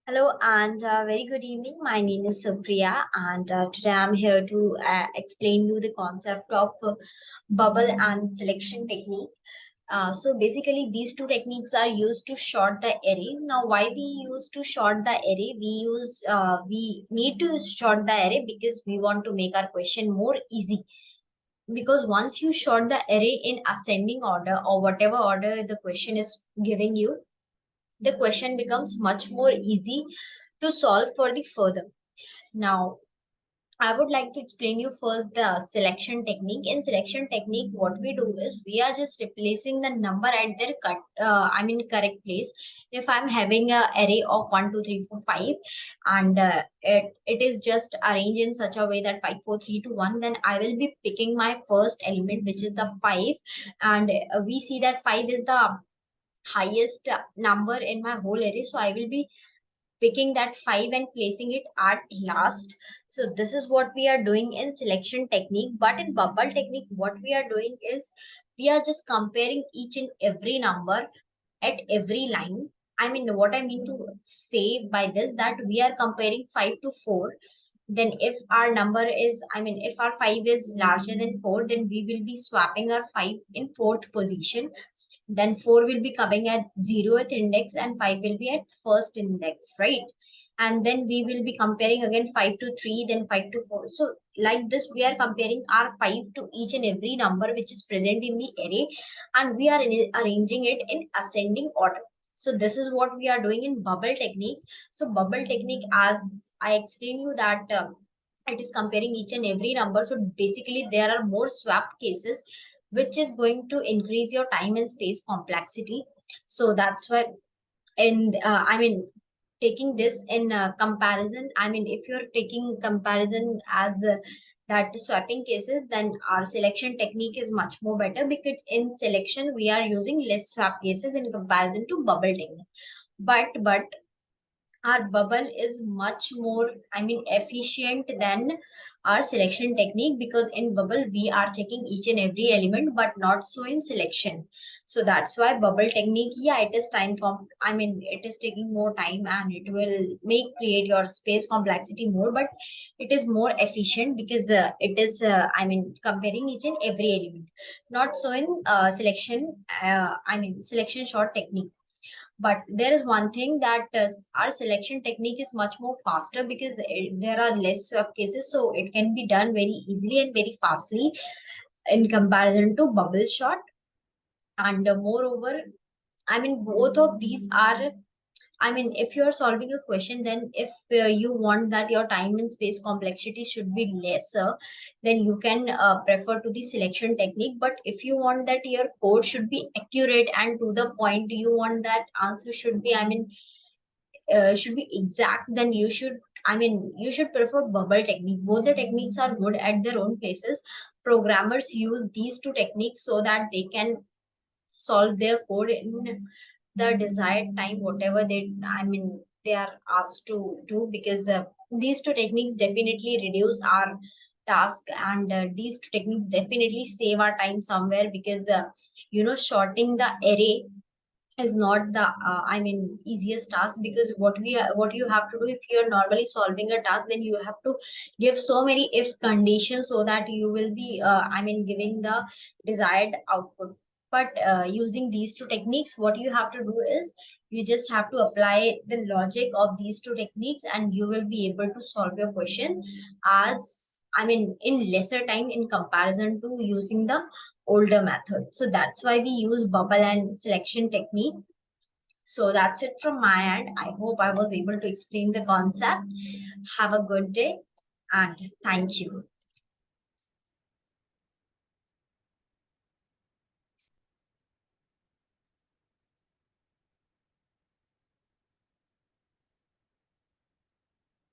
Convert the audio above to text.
Hello and very good evening. My name is Supriya, and today I'm here to explain you the concept of bubble and selection technique. So basically, these two techniques are used to sort the array. Now, why we use to sort the array? We need to sort the array because we want to make our question more easy. Because once you sort the array in ascending order or whatever order the question is giving you, the question becomes much more easy to solve for the further. Now, I would like to explain you first the selection technique. In selection technique, what we do is we are just replacing the number at their correct place. If I'm having a array of 1, 2, 3, 4, 5, and it is just arranged in such a way that 5, 4, 3, 2, 1, then I will be picking my first element, which is the 5. And we see that 5 is the highest number in my whole array. So I will be picking that 5 and placing it at last. So this is what we are doing in selection technique. But in bubble technique, what we are doing is we are just comparing each and every number at every line. I mean, what I mean to say by this, that we are comparing 5 to 4. Then if our number is, if our 5 is larger than 4, then we will be swapping our 5 in fourth position. Then 4 will be coming at 0th index and 5 will be at first index, right? And then we will be comparing again 5 to 3, then 5 to 4. So like this, we are comparing our 5 to each and every number which is present in the array, and we are arranging it in ascending order. So this is what we are doing in bubble technique. So bubble technique, as I explained you, that it is comparing each and every number. So basically there are more swap cases, which is going to increase your time and space complexity. So that's why, and taking this in comparison, if you're taking comparison as that swapping cases, then our selection technique is much more better, because in selection we are using less swap cases in comparison to bubble technique. But our bubble is much more efficient than our selection technique, because in bubble we are checking each and every element, but not so in selection. So that's why bubble technique, yeah, it is it is taking more time, and it will make create your space complexity more, but it is more efficient because it is comparing each and every element, not so in selection short technique. But there is one thing, that our selection technique is much more faster, because there are less swap cases, so it can be done very easily and very fastly in comparison to bubble shot. And moreover, both of these are, if you're solving a question, then if you want that your time and space complexity should be lesser, then you can prefer to the selection technique. But if you want that your code should be accurate and to the point, you want that answer should be, should be exact, then you should prefer bubble technique. Both the techniques are good at their own places. Programmers use these two techniques so that they can solve their code in the desired time, whatever they are asked to do, because these two techniques definitely reduce our task, and these two techniques definitely save our time somewhere, because shorting the array is not the easiest task. Because what you have to do, if you're normally solving a task, then you have to give so many if conditions so that you will be giving the desired output. But using these two techniques, what you have to do is you just have to apply the logic of these two techniques, and you will be able to solve your question as in lesser time in comparison to using the older method. So that's why we use bubble and selection technique. So that's it from my end. I hope I was able to explain the concept. Have a good day and thank you.